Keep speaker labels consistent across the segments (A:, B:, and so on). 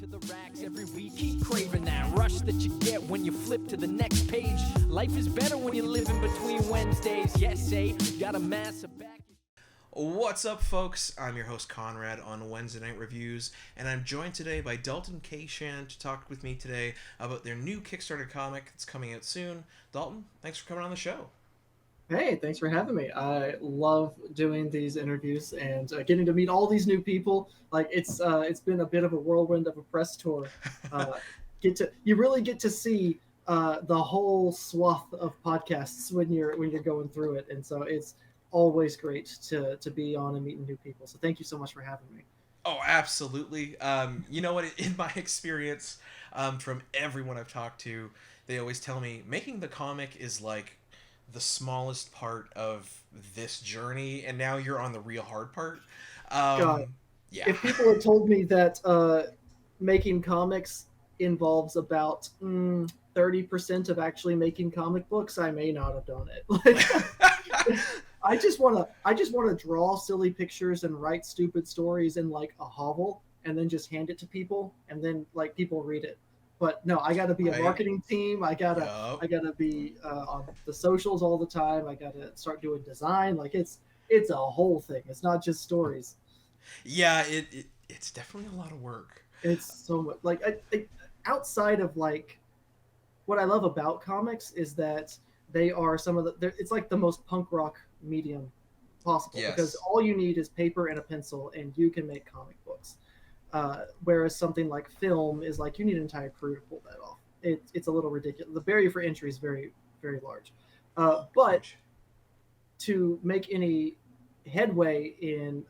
A: to the racks every week. Keep craving that rush that you get when you flip to the next page. Life is better when you're living between Wednesdays. Yes, say, got a massive back.
B: What's up, folks? I'm your host, Konrad, on Wednesday Night Reviews, and I'm joined today by Dalton and Shannon to talk with me today about their new Kickstarter comic that's coming out soon. Dalton, thanks for coming on the show.
C: Hey, thanks for having me. I love doing these interviews and getting to meet all these new people. Like it's been a bit of a whirlwind of a press tour. You really get to see the whole swath of podcasts when you're going through it, and so it's always great to be on and meeting new people. So thank you so much for having me.
B: Oh, absolutely. You know what? In my experience, from everyone I've talked to, they always tell me making the comic is like the smallest part of this journey, and now you're on the real hard part.
C: God,
B: yeah.
C: If people had told me that making comics involves about 30% of actually making comic books, I may not have done it. Like, I just want to draw silly pictures and write stupid stories in like a hovel and then just hand it to people, and then like people read it. But no, I got to be a marketing team. I gotta be on the socials all the time. I gotta start doing design. Like it's a whole thing. It's not just stories.
B: Yeah, it's definitely a lot of work.
C: It's so much. Like outside of like, what I love about comics is that they are it's like the most punk rock medium possible.
B: Yes.
C: Because all you need is paper and a pencil, and you can make comic books. Whereas something like film is like you need an entire crew to pull that off. It's a little ridiculous. The barrier for entry is very, very large. But to make any headway in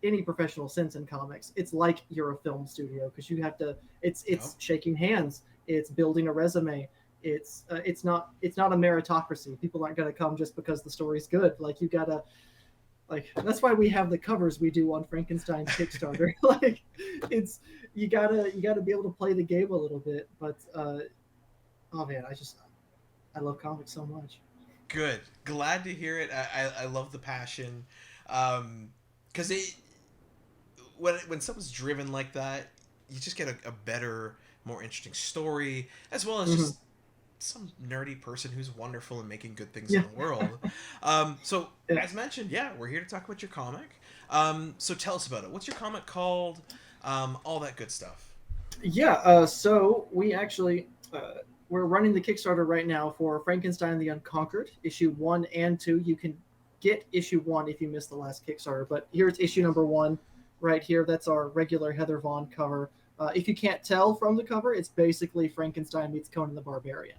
C: any professional sense in comics, it's like you're a film studio, because you have to. It's shaking hands. It's building a resume. It's not a meritocracy. People aren't going to come just because the story's good. Like you gotta. Like that's why we have the covers we do on Frankenstein's Kickstarter. Like it's you gotta be able to play the game a little bit. But oh man, I love comics so much.
B: Good, glad to hear it. I love the passion, because when someone's driven like that, you just get a better, more interesting story, as well as just some nerdy person who's wonderful and making good things in the world. So as mentioned, we're here to talk about your comic. So tell us about it. What's your comic called? All that good stuff.
C: So we actually we're running the Kickstarter right now for Frankenstein The Unconquered, issue 1 and 2. You can get issue 1 if you missed the last Kickstarter, but here's issue number 1 right here. That's our regular Heather Vaughn cover. If you can't tell from the cover, it's basically Frankenstein meets Conan the Barbarian.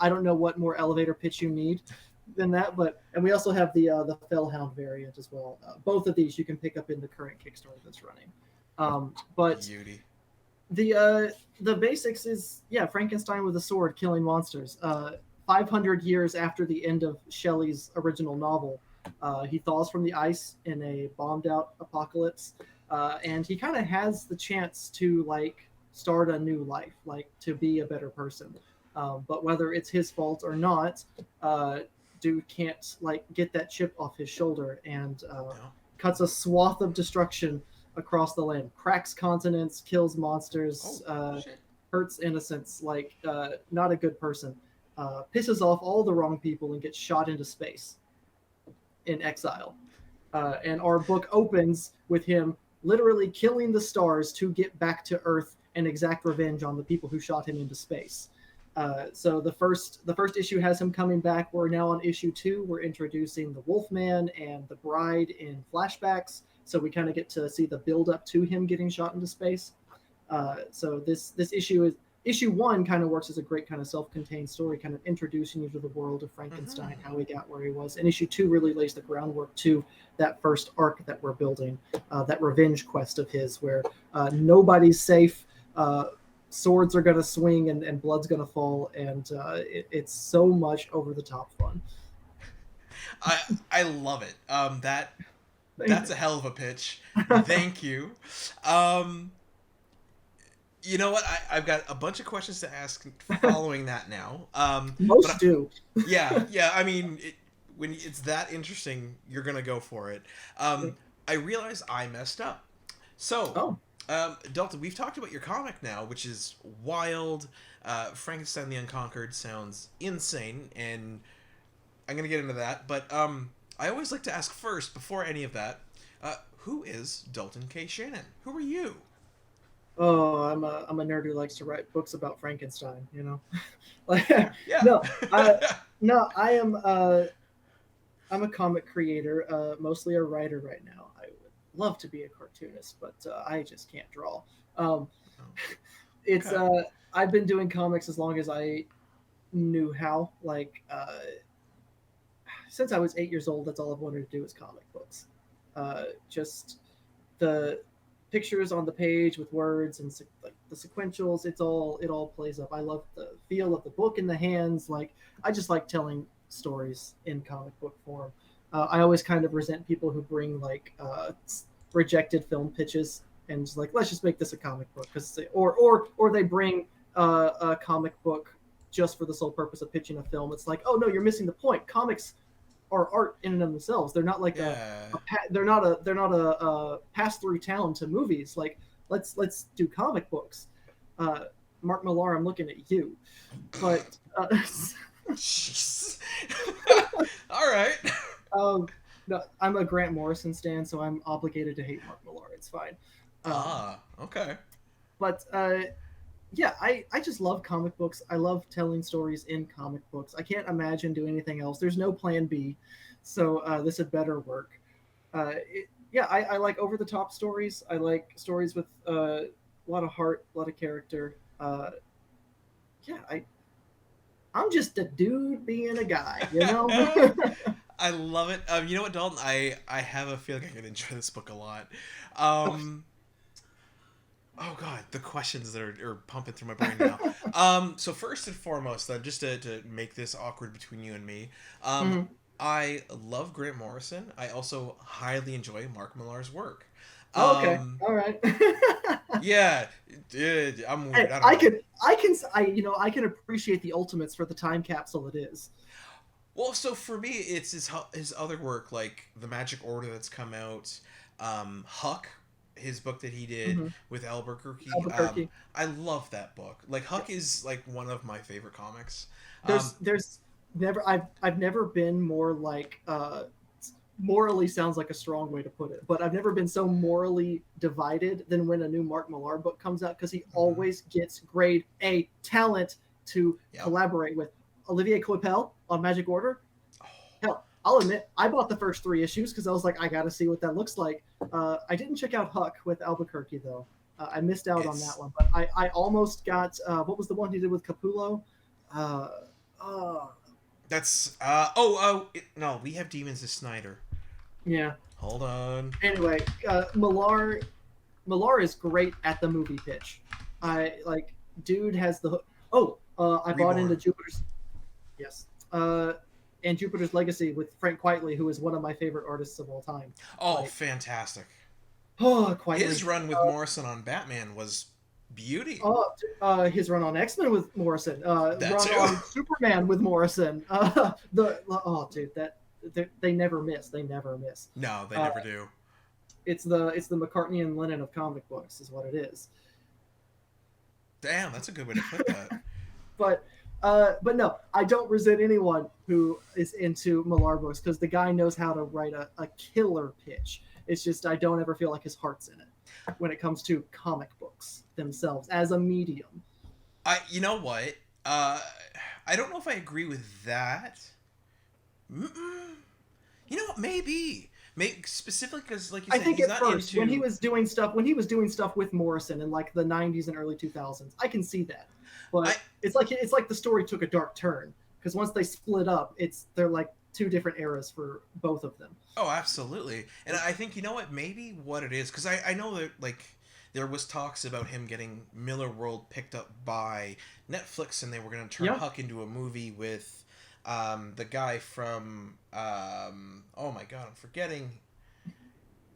C: I don't know what more elevator pitch you need than that, and we also have the Fellhound variant as well. Both of these you can pick up in the current Kickstarter that's running. But
B: beauty.
C: The basics is Frankenstein with a sword killing monsters. 500 years after the end of Shelley's original novel, he thaws from the ice in a bombed out apocalypse, and he kind of has the chance to like start a new life, like to be a better person. But whether it's his fault or not, dude can't like get that chip off his shoulder, and cuts a swath of destruction across the land, cracks continents, kills monsters, hurts innocents, like not a good person, pisses off all the wrong people, and gets shot into space in exile. And our book opens with him literally killing the stars to get back to Earth and exact revenge on the people who shot him into space. So the first issue has him coming back. We're now on issue 2. We're introducing the Wolfman and the Bride in flashbacks, so we kind of get to see the build up to him getting shot into space. So this issue 1 kind of works as a great kind of self-contained story, kind of introducing you to the world of Frankenstein, how he got where he was. And issue 2 really lays the groundwork to that first arc that we're building, that revenge quest of his, where nobody's safe. Swords are going to swing and blood's going to fall, and it's so much over the top fun.
B: I love it. That's a hell of a pitch. Thank you. You know what? I've got a bunch of questions to ask following that now.
C: Most do.
B: Yeah. I mean, when it's that interesting, you're going to go for it. I realize I messed up. So Dalton, we've talked about your comic now, which is wild. Frankenstein The Unconquered sounds insane, and I'm going to get into that. But I always like to ask first, before any of that, who is Dalton K. Shannon? Who are you?
C: Oh, I'm a nerd who likes to write books about Frankenstein. You know, like
B: Yeah.
C: no, I'm a comic creator, mostly a writer right now. I would love to be a cartoonist, but I just can't draw. Um, it's
B: Okay.
C: I've been doing comics as long as I knew how. Like since I was 8 years old, that's all I've wanted to do is comic books. Just the pictures on the page with words and like the sequentials. It all plays up. I love the feel of the book in the hands. Like I just like telling stories in comic book form. I always kind of resent people who bring like rejected film pitches and just like let's just make this a comic book because or they bring a comic book just for the sole purpose of pitching a film. It's like, oh no, you're missing the point. Comics are art in and of themselves. They're not like
B: Yeah.
C: they're not a pass through town to movies. Like let's do comic books. Mark Millar, I'm looking at you, but
B: Jeez. All right.
C: no, I'm a Grant Morrison stan, so I'm obligated to hate Mark Millar. It's fine.
B: Okay.
C: But yeah, I just love comic books. I love telling stories in comic books. I can't imagine doing anything else. There's no plan B, so this had better work. Yeah, I like over the top stories. I like stories with a lot of heart, a lot of character. Yeah, I'm just a dude being a guy, you know.
B: I love it. You know what, Dalton? I have a feeling I could enjoy this book a lot. Oh god, the questions that are pumping through my brain now. So first and foremost, just to make this awkward between you and me,
C: Mm-hmm.
B: I love Grant Morrison. I also highly enjoy Mark Millar's work.
C: Oh, okay, all right.
B: Yeah, dude, I'm weird.
C: Hey,
B: I don't know.
C: I can appreciate the Ultimates for the time capsule it is.
B: Well, so for me, it's his other work, like the Magic Order that's come out, Huck, his book that he did
C: Mm-hmm.
B: with Albuquerque.
C: Albuquerque.
B: I love that book. Like Huck is like one of my favorite comics.
C: There's never I've never been more like morally sounds like a strong way to put it, but I've never been so morally divided than when a new Mark Millar book comes out because he always gets grade A talent to
B: Yep.
C: collaborate with. Olivier Coipel on Magic Order.
B: Oh,
C: Hell, I'll admit I bought the first 3 issues because I was like, I got to see what that looks like. I didn't check out Huck with Albuquerque though. I missed out on that one, but I almost got what was the one he did with Capullo?
B: that's no, we have Demons of Snyder.
C: Yeah.
B: Hold on.
C: Anyway, Millar is great at the movie pitch. Dude has the I bought
B: Reborn.
C: into Jupiter's. Yes. And Jupiter's Legacy with Frank Quitely, who is one of my favorite artists of all time.
B: Oh, fantastic!
C: Quitely.
B: His run with Morrison on Batman was beauty.
C: His run on X-Men with Morrison. Run
B: too.
C: on Superman with Morrison. Dude, they never miss. They never miss.
B: No, they never do.
C: It's the McCartney and Lennon of comic books, is what it is.
B: Damn, that's a good way to put that.
C: But no, I don't resent anyone who is into Millar books because the guy knows how to write a killer pitch. It's just I don't ever feel like his heart's in it when it comes to comic books themselves as a medium.
B: You know what? I don't know if I agree with that. You know what? Maybe specifically because, like you said,
C: I think
B: he's
C: at
B: not
C: first
B: into...
C: when he was doing stuff with Morrison in like the 90s and early 2000s, I can see that. But it's like the story took a dark turn because once they split up, they're like 2 different eras for both of them.
B: Oh, absolutely. And I think, you know what, maybe what it is, because I know that, like, there was talks about him getting Miller World picked up by Netflix, and they were going to turn Huck into a movie with the guy from, oh my god, I'm forgetting.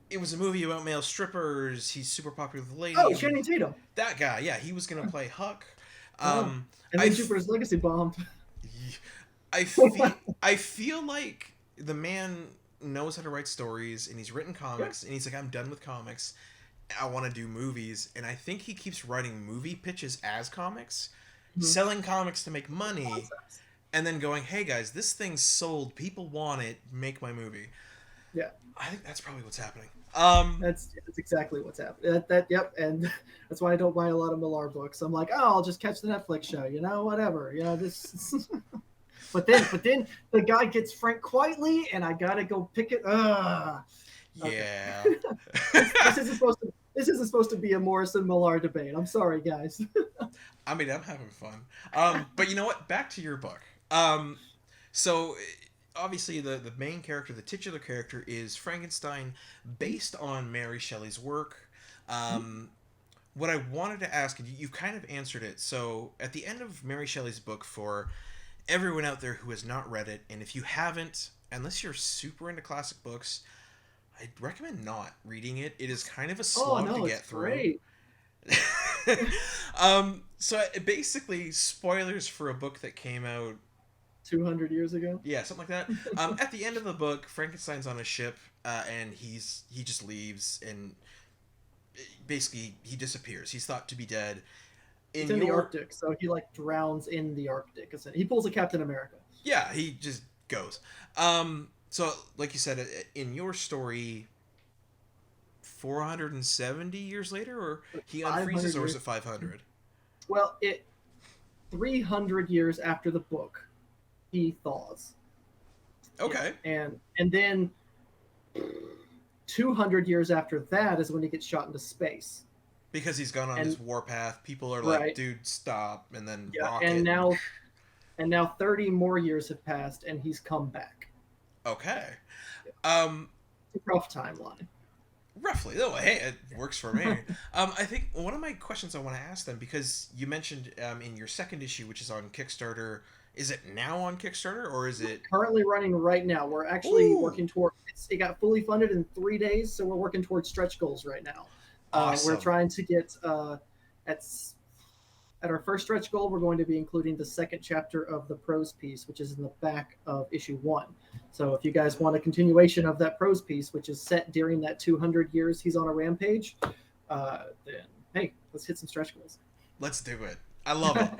B: It was a movie about male strippers. He's super popular with the ladies.
C: Oh, Channing Tatum.
B: That guy, yeah, he was going to play Huck.
C: And then Jupiter's Legacy bombed.
B: I feel like the man knows how to write stories, and he's written comics, and he's like, I'm done with comics. I want to do movies, and I think he keeps writing movie pitches as comics,
C: Mhm.
B: selling comics to make money, and then going, hey guys, this thing's sold, people want it, make my movie.
C: Yeah.
B: I think that's probably what's happening.
C: That's exactly what's happening. Yep, and that's why I don't buy a lot of Millar books. I'm like, oh, I'll just catch the Netflix show, whatever, this. but then the guy gets Frank Quitely, and I gotta go pick it.
B: Yeah.
C: This isn't supposed to be a Morrison Millar debate. I'm sorry, guys.
B: I mean, I'm having fun. But you know what? Back to your book. So obviously the main character, the titular character, is Frankenstein, based on Mary Shelley's work. What I wanted to ask, and you've kind of answered it. So at the end of Mary Shelley's book, for everyone out there who has not read it, and if you haven't, unless you're super into classic books, I'd recommend not reading it. It is kind of a slog to get through.
C: Great.
B: So basically, spoilers for a book that came out
C: 200 years ago.
B: Yeah, something like that. At the end of the book, Frankenstein's on a ship, and he just leaves, and basically he disappears. He's thought to be dead.
C: He's in the Arctic, so he drowns in the Arctic. He pulls a Captain America.
B: Yeah, he just goes. So like you said, in your story, 470 years later, or he unfreezes, or is it 500?
C: Well, 300 years after the book, he thaws.
B: Okay.
C: Yeah. And then 200 years after that is when he gets shot into space.
B: Because he's gone on his warpath. People are
C: right.
B: like, dude, stop. And then rocket.
C: And now 30 more years have passed, and he's come back.
B: Okay.
C: It's a rough timeline.
B: Roughly. Oh, hey, it works for me. I think one of my questions I want to ask them, because you mentioned in your second issue, which is on Kickstarter, is it now on Kickstarter, or is it
C: currently running right now? We're actually working toward it. Got fully funded in 3 days, so we're working towards stretch goals right now.
B: Awesome.
C: We're trying to get at our first stretch goal, we're going to be including the second chapter of the prose piece, which is in the back of issue 1. So if you guys want a continuation of that prose piece, which is set during that 200 years he's on a rampage, then hey, let's hit some stretch goals.
B: Let's do it. I love it.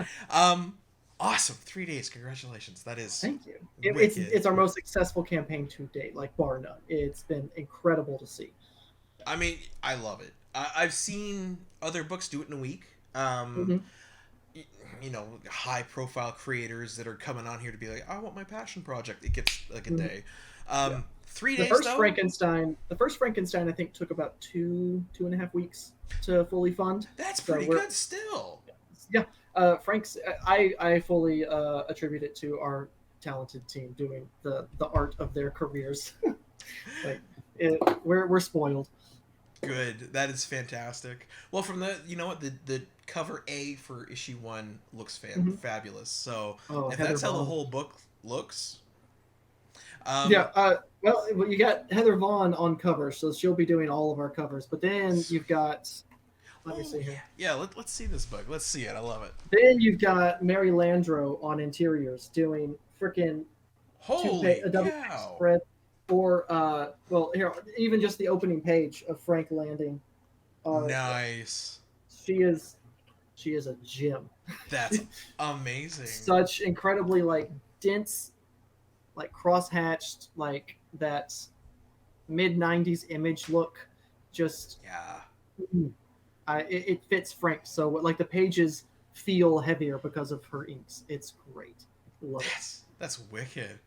B: Awesome. 3 days. Congratulations. That is.
C: Thank you. It's our most successful campaign to date, bar none. It's been incredible to see.
B: I mean, I love it. I've seen other books do it in a week. High profile creators that are coming on here to be like, I want my passion project. It gets a day. 3 days.
C: The first Frankenstein I think took about 2.5 weeks to fully fund.
B: That's pretty good still.
C: Yeah. Frank's I fully attribute it to our talented team doing the art of their careers. We're spoiled.
B: Good. That is fantastic. Well, from the cover A for issue 1 looks fabulous. So if
C: Heather
B: that's how
C: Vaughn.
B: the whole book looks.
C: Well, you got Heather Vaughn on cover, so she'll be doing all of our covers. But then you've got, let me see here.
B: Yeah, let's see this book. Let's see it. I love it.
C: Then you've got Mary Landro on interiors doing freaking
B: a
C: double spread. Or here, even just the opening page of Frank landing.
B: Nice.
C: She is a gem.
B: That's amazing.
C: Such incredibly dense, cross-hatched, that mid-90s image look. Just it fits Frank. So the pages feel heavier because of her inks. It's great. Love it.
B: That's wicked.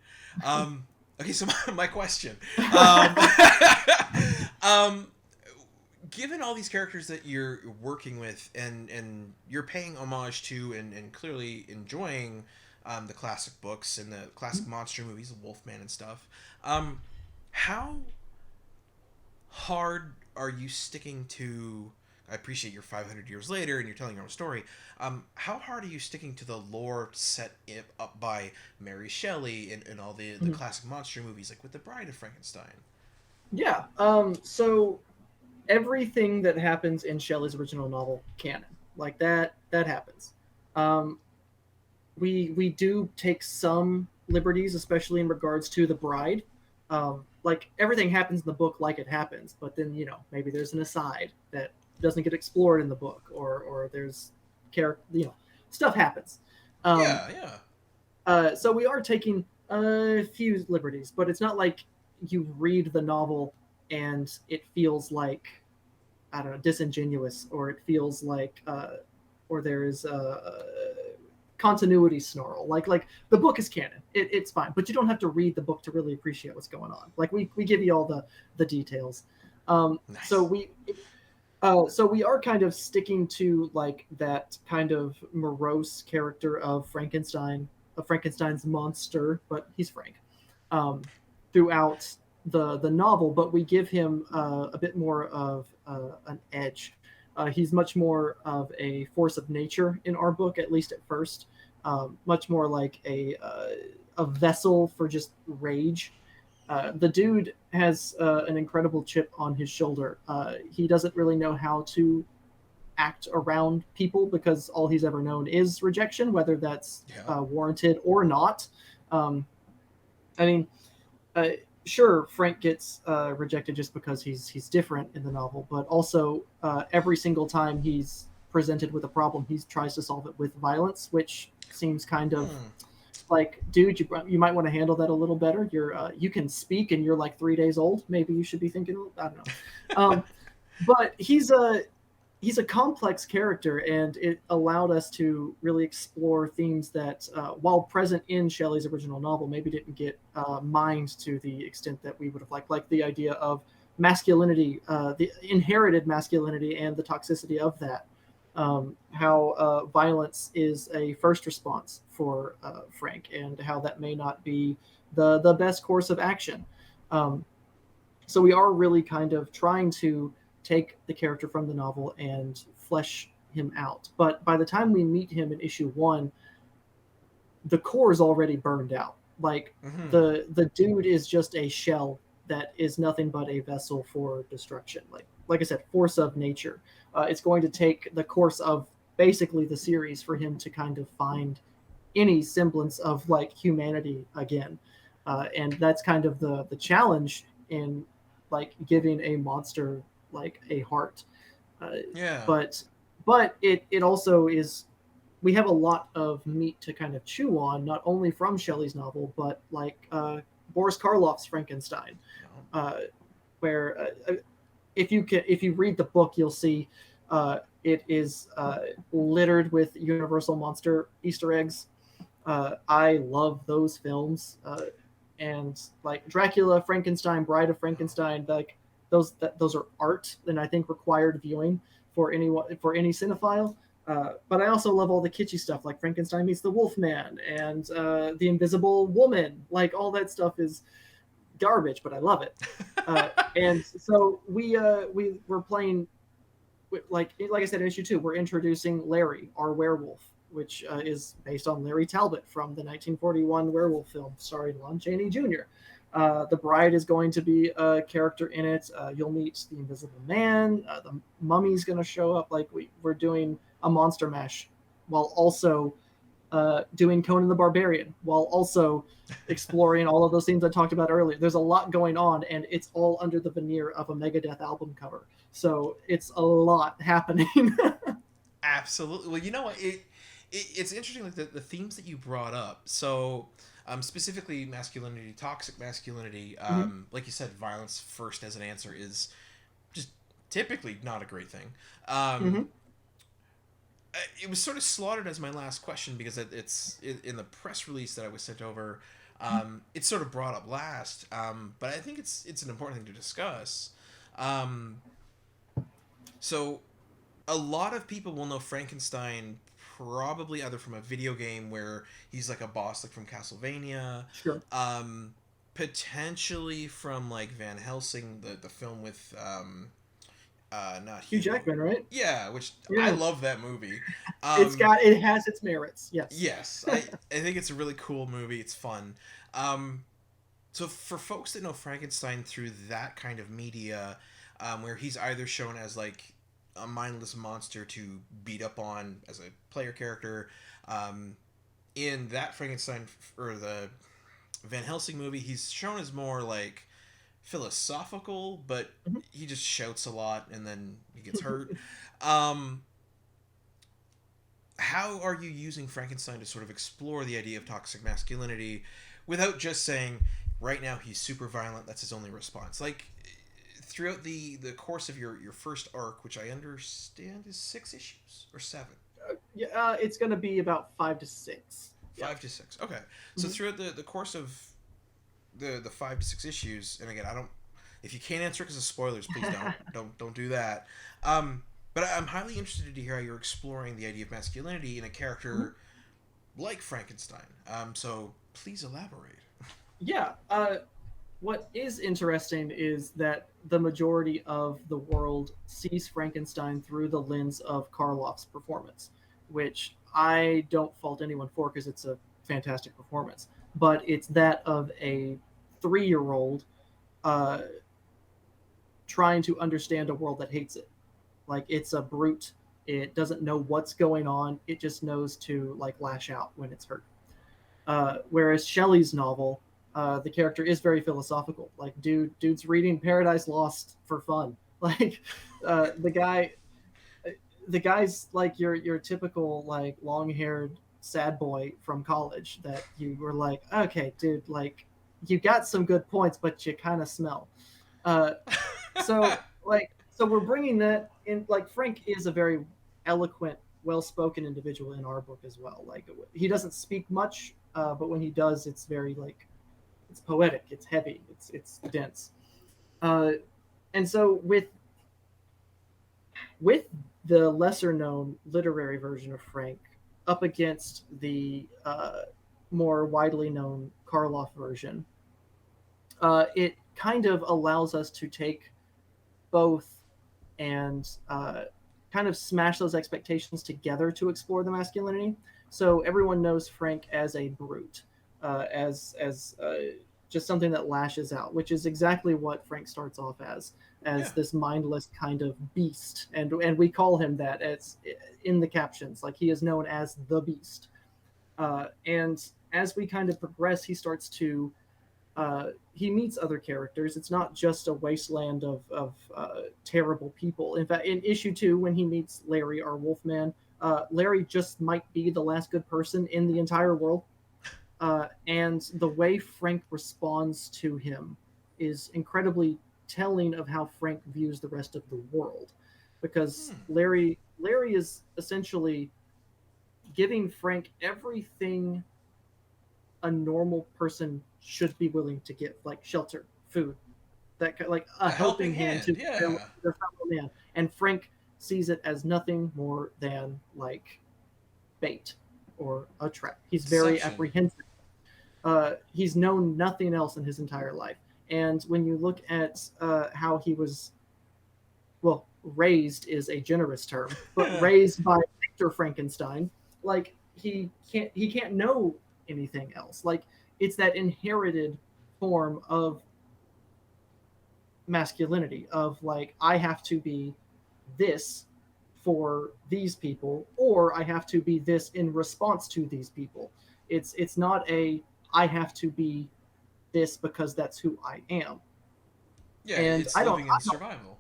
B: Okay, so my question. Given all these characters that you're working with and you're paying homage to and clearly enjoying the classic books and the classic monster movies, the Wolfman and stuff, how hard are you sticking to... I appreciate you're 500 years later and you're telling your own story. How hard are you sticking to the lore set up by Mary Shelley and all the classic monster movies, like with The Bride of Frankenstein?
C: Yeah. So everything that happens in Shelley's original novel canon, that happens. We do take some liberties, especially in regards to The Bride. Everything happens in the book like it happens, but then maybe there's an aside that doesn't get explored in the book, or there's stuff happens.
B: Yeah, yeah.
C: So we are taking a few liberties, but it's not like you read the novel and it feels like, I don't know, disingenuous, or it feels like, or there is a continuity snarl. Like the book is canon, it's fine, but you don't have to read the book to really appreciate what's going on. Like we give you all the details.
B: Nice.
C: So we are kind of sticking to like that kind of morose character of Frankenstein's monster, but he's Frank, throughout the novel. But we give him a bit more of an edge. He's much more of a force of nature in our book, at least at first. Much more like a vessel for just rage. The dude has an incredible chip on his shoulder. He doesn't really know how to act around people because all he's ever known is rejection, whether that's warranted or not. I mean, sure, Frank gets rejected just because he's different in the novel, but also every single time he's presented with a problem, he tries to solve it with violence, which seems kind of like, dude, you might want to handle that a little better. You can speak and you're like 3 days old. Maybe you should be thinking, I don't know. But he's a complex character, and it allowed us to really explore themes that, while present in Shelley's original novel, maybe didn't get mined to the extent that we would have liked. Like the idea of masculinity, the inherited masculinity, and the toxicity of that. How violence is a first response for Frank, and how that may not be the best course of action. So we are really kind of trying to take the character from the novel and flesh him out. But by the time we meet him in issue 1, the core is already burned out. Like the dude is just a shell that is nothing but a vessel for destruction. Like I said, force of nature. It's going to take the course of basically the series for him to kind of find any semblance of like humanity again. And that's kind of the challenge in like giving a monster like a heart. But it also is, we have a lot of meat to kind of chew on, not only from Shelley's novel, but like Boris Karloff's Frankenstein, where if you read the book, you'll see it is littered with Universal monster Easter eggs. I love those films, and like Dracula, Frankenstein, Bride of Frankenstein, like those are art, and I think required viewing for any cinephile. But I also love all the kitschy stuff, like Frankenstein meets the Wolfman and the Invisible Woman. Like all that stuff is garbage, but I love it. And so we're playing, like I said in issue 2, we're introducing Larry, our werewolf, which is based on Larry Talbot from the 1941 werewolf film starring Lon Chaney Jr. The Bride is going to be a character in it. You'll meet the Invisible Man. The Mummy's going to show up. Like we're doing a monster mash while also doing Conan the Barbarian, while also exploring all of those things I talked about earlier. There's a lot going on, and it's all under the veneer of a Megadeth album cover. So it's a lot happening.
B: Absolutely. Well, you know what? It's interesting, like the themes that you brought up. So specifically masculinity, toxic masculinity, like you said, violence first as an answer is just typically not a great thing. It was sort of slaughtered as my last question because it's in the press release that I was sent over. It's sort of brought up last, but I think it's an important thing to discuss. So a lot of people will know Frankenstein probably either from a video game where he's like a boss, like from Castlevania.
C: Sure.
B: Potentially from like Van Helsing, the film with not
C: Hugh Jackman, right?
B: Yeah, which I love that movie.
C: It has its merits.
B: Yes. I think it's a really cool movie. It's fun. So for folks that know Frankenstein through that kind of media, where he's either shown as like a mindless monster to beat up on as a player character, in that Frankenstein or the Van Helsing movie, he's shown as more like philosophical, but
C: Mhm.
B: he just shouts a lot and then he gets hurt. um, how are you using Frankenstein to sort of explore the idea of toxic masculinity without just saying, right now he's super violent, that's his only response? Like, throughout the course of your first arc, which I understand is 6 issues or 7?
C: Yeah, it's going to be about 5 to 6. Yeah.
B: 5 to 6. Okay. So
C: Mhm.
B: throughout the course of the 5 to 6 issues, and again, I don't. If you can't answer because of spoilers, please don't do that. But I'm highly interested to hear how you're exploring the idea of masculinity in a
C: Mhm.
B: character like Frankenstein. So please elaborate.
C: Yeah. What is interesting is that the majority of the world sees Frankenstein through the lens of Karloff's performance, which I don't fault anyone for because it's a fantastic performance. But it's that of a 3-year old uh, trying to understand a world that hates it. Like it's a brute. It doesn't know what's going on. It just knows to like lash out when it's hurt. Whereas Shelley's novel, the character is very philosophical. Like, dude's reading Paradise Lost for fun. Like, the guy's like your typical like long haired sad boy from college that you were like, okay, dude, like you got some good points, but you kind of smell. Uh, so we're bringing that in. Like Frank is a very eloquent, well-spoken individual in our book as well. Like he doesn't speak much, but when he does, it's very like it's poetic, it's heavy, it's dense. Uh, and so with the lesser-known literary version of Frank up against the more widely known Karloff version, it kind of allows us to take both and kind of smash those expectations together to explore the masculinity. So everyone knows Frank as a brute, as just something that lashes out, which is exactly what Frank starts off as
B: Yeah.
C: this mindless kind of beast, and we call him that as in the captions, like he is known as the Beast. And as we kind of progress, he starts to he meets other characters. It's not just a wasteland of terrible people. In fact, in issue 2, when he meets Larry, our Wolfman, Larry just might be the last good person in the entire world. And the way Frank responds to him is incredibly telling of how Frank views the rest of the world, because
B: Hmm.
C: Larry is essentially giving Frank everything a normal person should be willing to give, like shelter, food, that like a
B: A helping
C: helping hand
B: hand.
C: to
B: Yeah.
C: their fellow man. And Frank sees it as nothing more than like bait or a trap. He's very
B: Deception.
C: apprehensive. He's known nothing else in his entire life. And when you look at how he was, well, raised is a generous term, but raised by Victor Frankenstein, like he can't know anything else. Like it's that inherited form of masculinity of like I have to be this for these people or I have to be this in response to these people. It's not a I have to be this because that's who I am.
B: Yeah,
C: And
B: it's living in survival.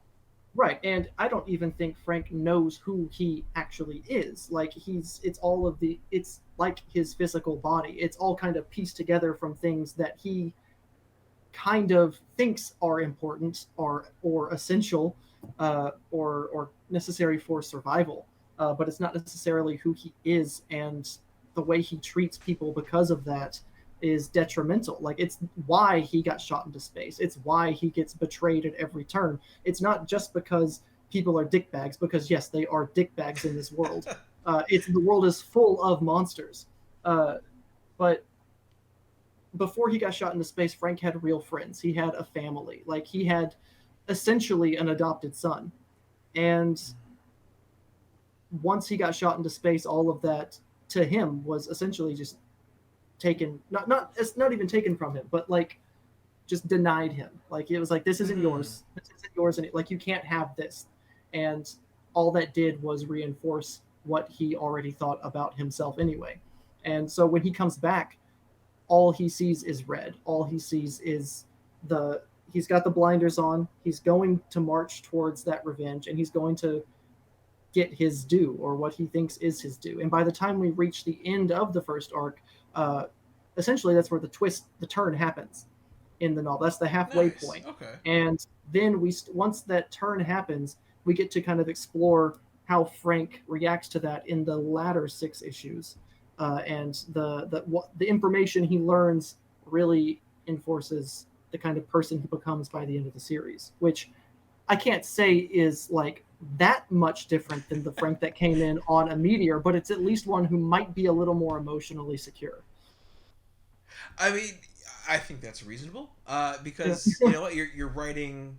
C: right, and I don't even think Frank knows who he actually is. Like it's all of the it's like his physical body. It's all kind of pieced together from things that he kind of thinks are important or essential or necessary for survival, but it's not necessarily who he is, and the way he treats people because of that is detrimental. Like it's why he got shot into space. It's why he gets betrayed at every turn. It's not just because people are dickbags, because yes, they are dickbags in this world. It's the world is full of monsters, but before he got shot into space, Frank had real friends. He had a family. Like he had essentially an adopted son. And once he got shot into space, all of that to him was essentially just taken it's not even taken from him, but like just denied him. Like it was like this isn't
B: Hmm.
C: yours. This isn't yours and like you can't have this. And all that did was reinforce what he already thought about himself anyway. And so when he comes back, all he sees is red. All he sees is the he's got the blinders on. He's going to march towards that revenge, and he's going to get his due, or what he thinks is his due. And by the time we reach the end of the first arc, essentially that's where the turn happens in the novel. That's the halfway point.
B: Okay.
C: And then once that turn happens, we get to kind of explore how Frank reacts to that in the latter 6 issues, and the information he learns really enforces the kind of person he becomes by the end of the series, which I can't say is like that much different than the Frank that came in on a Meteor, but it's at least one who might be a little more emotionally secure.
B: I mean, I think that's reasonable, because you know what, you're writing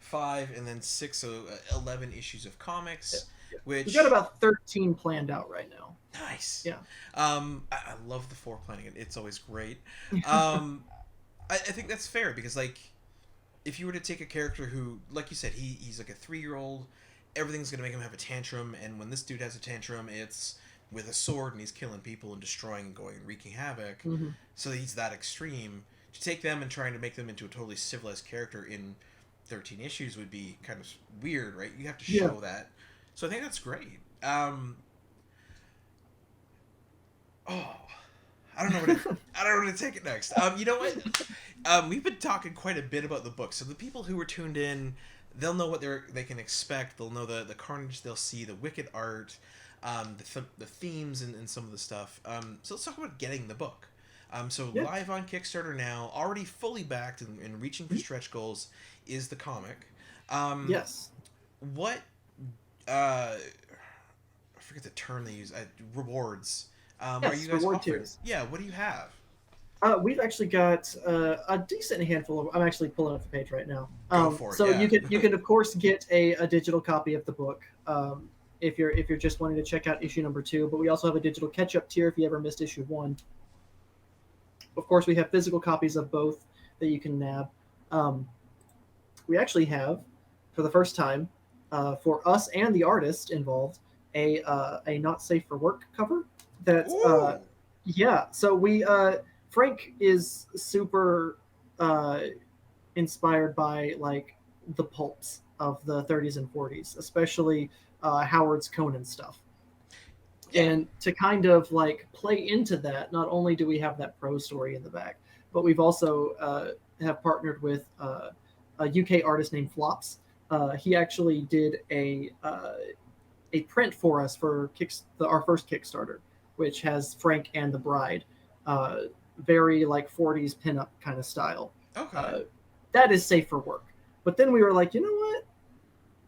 B: 5 and then 6, so 11 issues of comics, which
C: we've got about 13 planned out right now.
B: Nice.
C: Yeah.
B: I love the 4 planning. It's always great. I think that's fair, because like, if you were to take a character who, like you said, he's like a 3-year-old, everything's gonna make him have a tantrum, and when this dude has a tantrum, it's with a sword and he's killing people and destroying and going and wreaking havoc.
C: Mm-hmm.
B: So he's that extreme. To take them and trying to make them into a totally civilized character in 13 issues would be kind of weird, right? You have to show that. So I think that's great. I don't know where to take it next. You know what? We've been talking quite a bit about the book, so the people who were tuned in, they'll know what they can expect. They'll know the carnage they'll see, the wicked art, the themes, and some of the stuff. So let's talk about getting the book. Live on Kickstarter now, already fully backed and reaching for stretch goals, is the comic.
C: Yes.
B: What? I forget the term they use. Rewards.
C: Yes,
B: are you guys
C: reward
B: offering?
C: tiers.
B: Yeah. What do you have?
C: We've actually got a decent handful of. I'm actually pulling up the page right now.
B: Go for it.
C: So
B: yeah.
C: you can of course get a digital copy of the book if you're just wanting to check out issue number 2. But we also have a digital catch-up tier if you ever missed issue 1. Of course, we have physical copies of both that you can nab. We actually have, for the first time, for us and the artist involved, a not safe for work cover. That so we Frank is super inspired by like the pulps of the 30s and 40s, especially Howard's Conan stuff. And to kind of like play into that, not only do we have that prose story in the back, but we've also have partnered with a UK artist named Flops. He actually did a print for us for our first Kickstarter, which has Frank and the bride, very like 40s pinup kind of style.
B: Okay.
C: That is safe for work. But then we were like, you know what?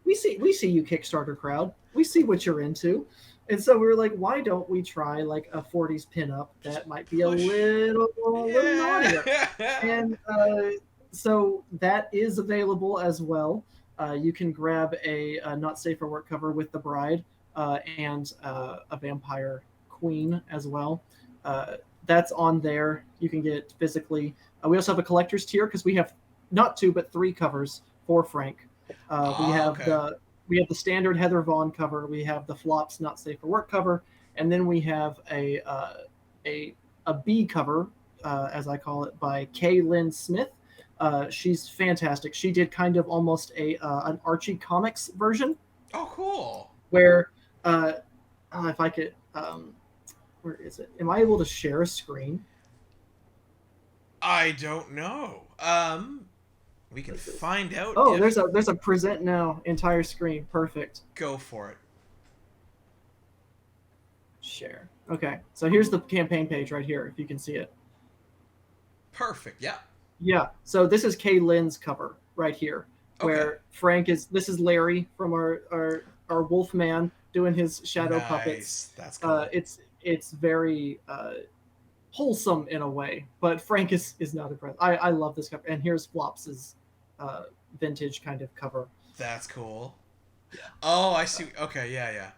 C: We see you, Kickstarter crowd. We see what you're into. And so we were like, why don't we try like a 40s pinup that might be a little naughtier? And so that is available as well. You can grab a not safe for work cover with the bride and a vampire queen as well. That's on there. You can get physically. We also have a collector's tier because we have not 2 but 3 covers for Frank. We have the standard Heather Vaughn cover. We have the Flops Not Safe for Work cover, and then we have a B cover, as I call it, by Kay Lynn Smith. She's fantastic. She did kind of almost an Archie Comics version.
B: Oh, cool.
C: Where, if I could, where is it? Am I able to share a screen?
B: I don't know. We can find out.
C: Oh, there's a present now entire screen. Perfect.
B: Go for it.
C: Share. Okay, so here's the campaign page right here, if you can see it.
B: Perfect. Yeah.
C: Yeah. So this is Kay Lynn's cover right here, where Frank is. This is Larry from our Wolf Man doing his shadow puppets.
B: That's cool.
C: It's very wholesome in a way, but Frank is not impressed. I love this cover, and here's Flops's vintage kind of cover.
B: That's cool.
C: Yeah.
B: Oh, I see. Okay, yeah.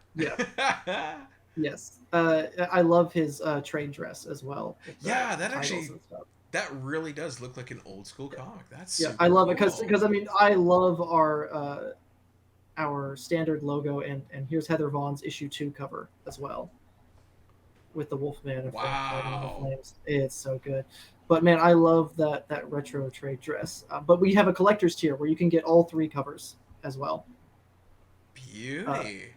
C: Yes. I love his trade dress as well.
B: Yeah, that really does look like an old school comic. That's
C: I love it because I mean I love our standard logo, and here's Heather Vaughn's issue 2 cover as well, with the Wolfman.
B: Wow.
C: It's so good. But man, I love that retro trade dress. But we have a collector's tier where you can get all 3 covers as well.
B: Beauty.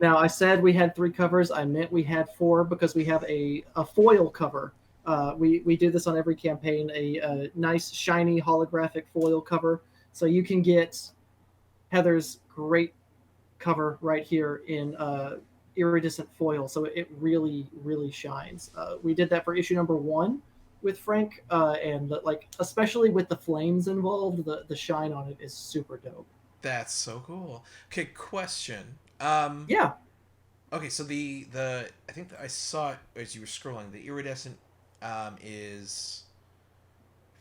C: Now, I said we had 3 covers. I meant we had 4 because we have a foil cover. We do this on every campaign, a nice, shiny, holographic foil cover. So you can get Heather's great cover right here in iridescent foil. So it really, really shines. We did that for issue number 1 with Frank, and like especially with the flames involved, the shine on it is super dope.
B: That's so cool. Okay, question.
C: Yeah.
B: Okay, so the I think that I saw it as you were scrolling. The iridescent is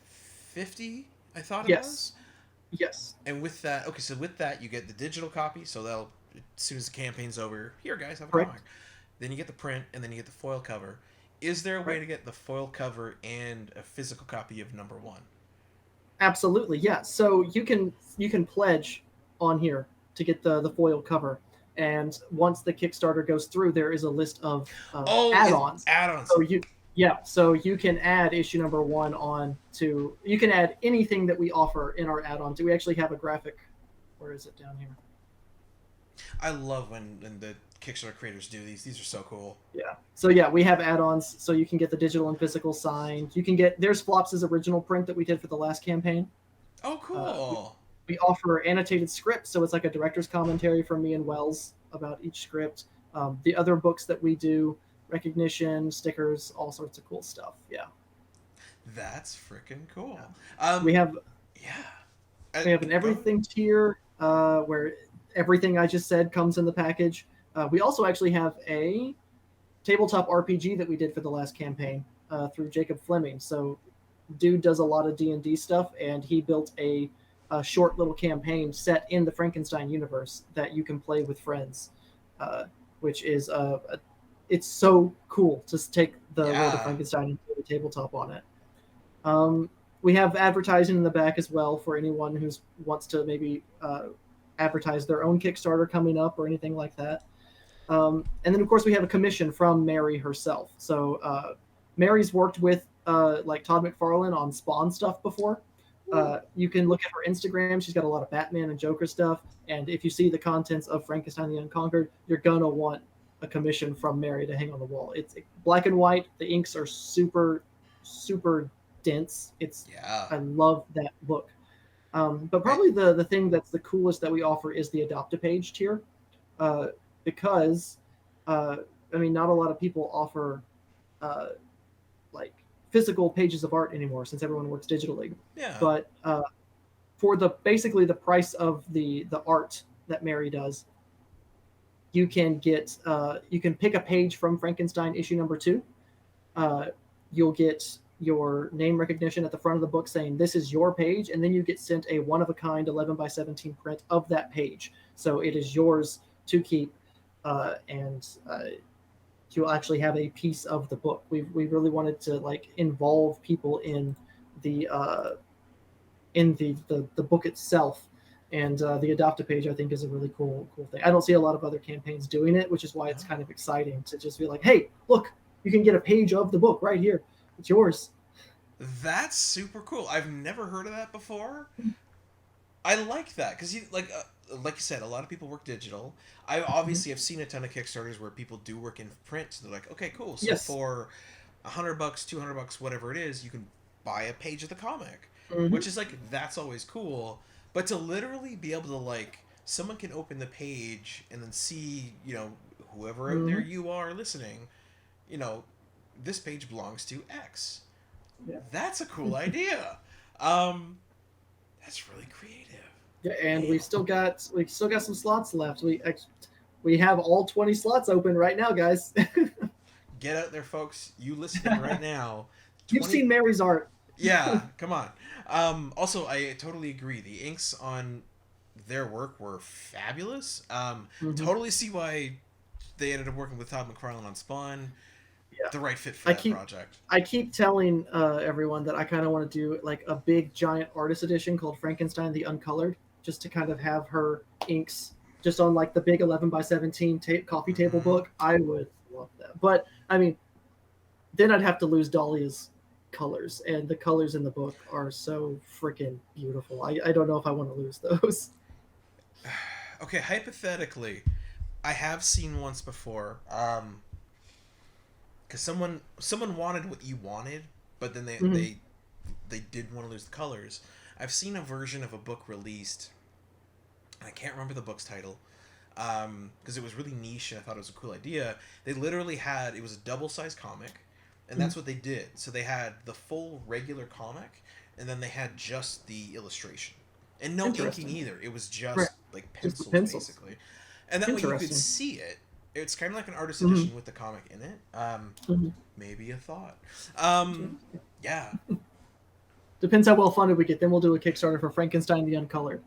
B: 50. I thought it was.
C: Yes.
B: And with that, okay, so with that you get the digital copy. So that'll as soon as the campaign's over, here guys, have a
C: Correct.
B: comic. Then you get the print, and then you get the foil cover. Is there a way to get the foil cover and a physical copy of number 1?
C: Absolutely, yeah. So you can pledge on here to get the foil cover, and once the Kickstarter goes through, there is a list of add-ons.
B: Add-ons.
C: So you can add issue number 1 on to. You can add anything that we offer in our add-ons. We actually have a graphic. Where is it down here?
B: I love when the Kickstarter creators do these. These are so cool.
C: Yeah. So yeah, we have add-ons, so you can get the digital and physical signed. You can get there's Flops' original print that we did for the last campaign.
B: Oh, cool.
C: We offer annotated scripts, so it's like a director's commentary from me and Wells about each script. The other books that we do, recognition, stickers, all sorts of cool stuff. Yeah.
B: That's freaking cool.
C: We have we have an everything tier where everything I just said comes in the package. We also actually have a tabletop RPG that we did for the last campaign through Jacob Fleming. So dude does a lot of D&D stuff, and he built a short little campaign set in the Frankenstein universe that you can play with friends, which is it's so cool to take the world of Frankenstein and put a tabletop on it. We have advertising in the back as well for anyone who wants to maybe advertise their own Kickstarter coming up or anything like that. And then, of course, we have a commission from Mary herself. So Mary's worked with like Todd McFarlane on Spawn stuff before. You can look at her Instagram. She's got a lot of Batman and Joker stuff. And if you see the contents of Frankenstein The Unconquered, you're going to want a commission from Mary to hang on the wall. It's black and white. The inks are super, super dense. I love that book. But probably the thing that's the coolest that we offer is the Adopt-A-Page tier. Because, I mean, not a lot of people offer like physical pages of art anymore since everyone works digitally.
B: Yeah.
C: But for basically the price of the art that Mary does, you can get you can pick a page from Frankenstein issue number 2. You'll get your name recognition at the front of the book saying this is your page, and then you get sent a one-of-a-kind 11x17 print of that page. So it is yours to keep, and you'll actually have a piece of the book. We really wanted to like involve people in the book itself, and the Adopt-A-Page I think is a really cool thing. I don't see a lot of other campaigns doing it, which is why it's kind of exciting to just be like, hey, look, you can get a page of the book right here. It's yours.
B: That's super cool. I've never heard of that before. I like that because you like you said, a lot of people work digital. I obviously have seen a ton of Kickstarters where people do work in print. So they're like, okay, cool. So for $100, $200, whatever it is, you can buy a page of the comic, which is like that's always cool. But to literally be able to like, someone can open the page and then see, you know, whoever out there you are listening, you know, this page belongs to X. Yeah. That's a cool idea. That's really creative.
C: Yeah, and we've still got some slots left. We have all 20 slots open right now, guys.
B: Get out there, folks. You listening right now.
C: 20... You've seen Mary's art.
B: Yeah, come on. Also, I totally agree. The inks on their work were fabulous. Totally see why they ended up working with Todd McFarlane on Spawn. Yeah. The right fit for that project. I
C: keep telling everyone that I kind of want to do like a big giant artist edition called Frankenstein The Uncolored, just to kind of have her inks just on like the big 11x17 coffee table book. I would love that. But I mean, then I'd have to lose Dahlia's colors, and the colors in the book are so freaking beautiful. I don't know if I want to lose those.
B: Okay, hypothetically, I have seen once before, because someone wanted what you wanted, but then they did want to lose the colors. I've seen a version of a book released. I can't remember the book's title, because it was really niche and I thought it was a cool idea. They literally had, it was a double-sized comic, and that's what they did. So they had the full regular comic, and then they had just the illustration. And no inking either. It was just like pencils, basically. And that way you could see it. It's kind of like an artist edition with the comic in it. Maybe a thought. Yeah.
C: Depends how well funded we get. Then we'll do a Kickstarter for Frankenstein the Uncolored.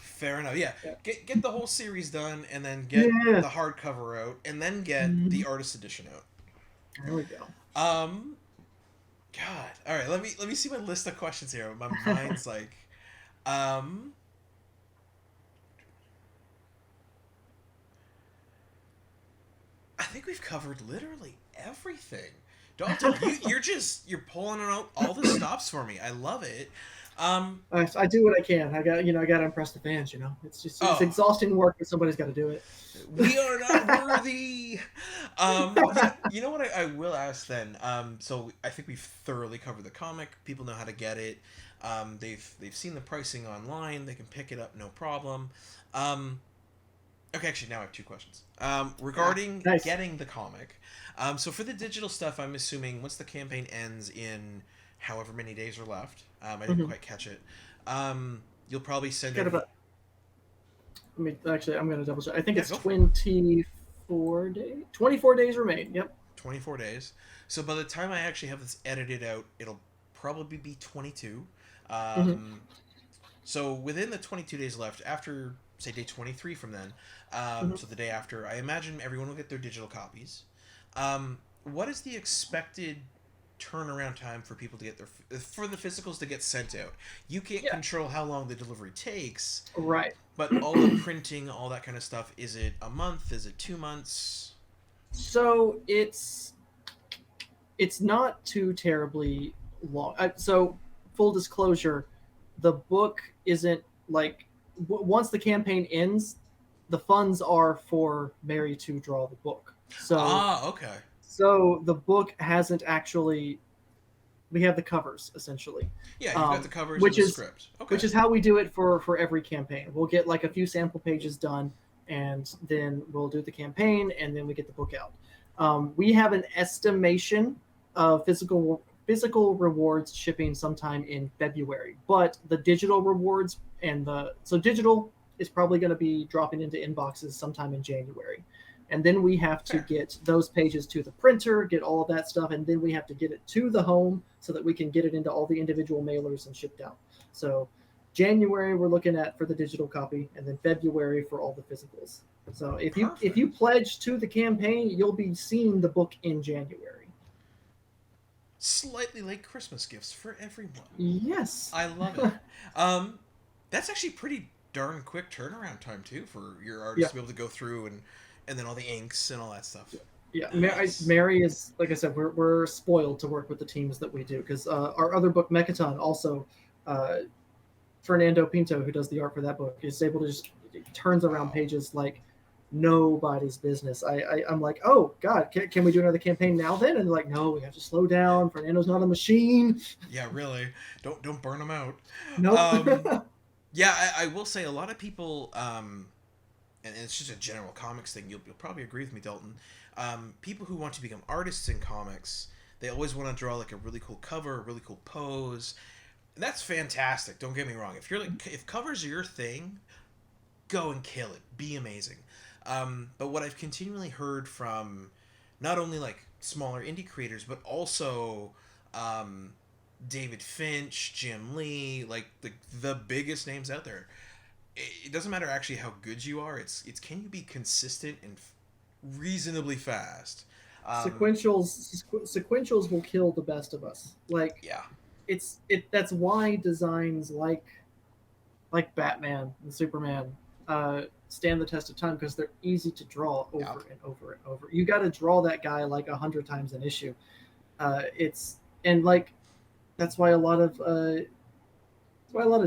B: Fair enough. Yeah. Get the whole series done, and then get the hardcover out, and then get the artist edition out.
C: There we go.
B: God. All right. Let me see my list of questions here. My mind's like, I think we've covered literally everything. Dalton, you're pulling out all the stops for me. I love it.
C: I do what I can. I got to impress the fans. It's just it's exhausting work, but somebody's got to do it.
B: We are not worthy. You know what I will ask then. So I think we've thoroughly covered the comic. People know how to get it. They've seen the pricing online. They can pick it up, no problem. Okay, actually, now I have two questions. Regarding getting the comic. So for the digital stuff, I'm assuming once the campaign ends in however many days are left, I didn't quite catch it, you'll probably send it... I'm going to double check. I think it's 24 days. 24 days remain, yep. 24 days. So by the time I actually have this edited out, it'll probably be 22. So within the 22 days left, after, say, day 23 from then, so the day after, I imagine everyone will get their digital copies. What is the expected turnaround time for people to get for the physicals to get sent out? You can't control how long the delivery takes.
C: Right.
B: But all the printing, all that kind of stuff, is it a month? Is it 2 months?
C: So it's not too terribly long. So full disclosure, the book isn't like once the campaign ends, the funds are for Mary to draw the book. So
B: okay.
C: So the book hasn't actually. We have the covers essentially.
B: Yeah, you've got the covers and the script. Okay.
C: Which is how we do it for every campaign. We'll get like a few sample pages done, and then we'll do the campaign, and then we get the book out. We have an estimation of physical rewards shipping sometime in February, but the digital rewards digital is probably going to be dropping into inboxes sometime in January. And then we have to get those pages to the printer, get all of that stuff, and then we have to get it to the home so that we can get it into all the individual mailers and shipped out. So January we're looking at for the digital copy, and then February for all the physicals. So if you pledge to the campaign, you'll be seeing the book in January.
B: Slightly late Christmas gifts for everyone.
C: Yes.
B: I love it. That's actually pretty darn quick turnaround time too for your artists to be able to go through and then all the inks and all that stuff.
C: Yeah, Mary is, like I said, we're spoiled to work with the teams that we do, because our other book, Mechaton, also Fernando Pinto, who does the art for that book, is able to just turns around pages like nobody's business. I'm like, oh God, can we do another campaign now then? And they're like, no, we have to slow down. Fernando's not a machine.
B: Yeah, really. Don't burn them out.
C: Nope.
B: Yeah, I will say a lot of people, and it's just a general comics thing. You'll probably agree with me, Dalton. People who want to become artists in comics, they always want to draw like a really cool cover, a really cool pose. And that's fantastic. Don't get me wrong. If covers are your thing, go and kill it. Be amazing. But what I've continually heard from not only like smaller indie creators, but also David Finch, Jim Lee, like the biggest names out there. It doesn't matter actually how good you are. It's can you be consistent and reasonably fast.
C: Sequentials will kill the best of us. Like that's why designs like Batman and Superman stand the test of time, because they're easy to draw over and over and over. You got to draw that guy like 100 times an issue. that's why a lot of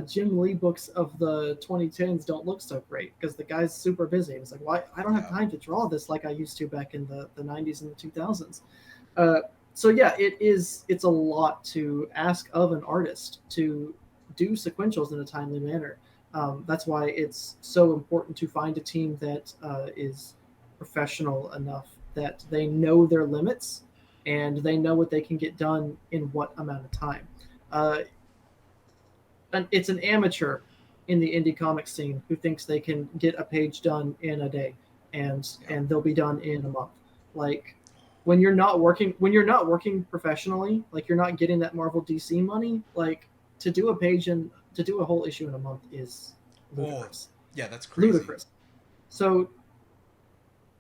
C: Jim Lee books of the 2010s don't look so great because the guy's super busy. It's like, why I don't have
B: Yeah.
C: time to draw this like I used to back in the 90s and the 2000s. Uh, so yeah, it's a lot to ask of an artist to do sequentials in a timely manner. That's why it's so important to find a team that is professional enough that they know their limits and they know what they can get done in what amount of time. Uh, it's an amateur in the indie comic scene who thinks they can get a page done in a day
B: Yeah.
C: and they'll be done in a month. Like when you're not working professionally, like you're not getting that Marvel DC money, like to do a whole issue in a month is
B: Oh,
C: ludicrous.
B: yeah, that's crazy.
C: Ludicrous. So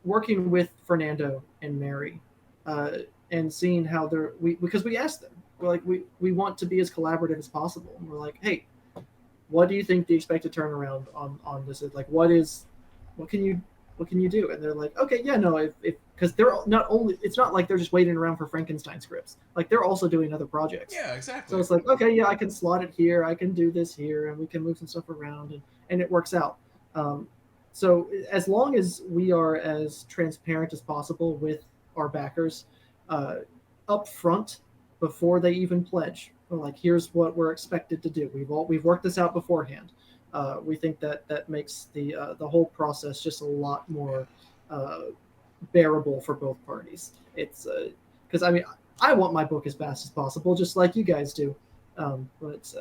C: working with Fernando and Mary, uh, and seeing how because we asked them, we're like we want to be as collaborative as possible. And we're like, hey, what do you think the expected turnaround on this is? Like, what can you do? And they're like, okay, yeah, no, if because they're not only, it's not like they're just waiting around for Frankenstein scripts. Like they're also doing other projects.
B: Yeah,
C: So
B: exactly.
C: it's like, okay, yeah, I can slot it here, I can do this here, and we can move some stuff around, and it works out. Um, so as long as we are as transparent as possible with our backers uh, up front before they even pledge, we're like, here's what we're expected to do. We've worked this out beforehand. We think that makes the whole process just a lot more uh, bearable for both parties. It's because I mean I want my book as fast as possible, just like you guys do. But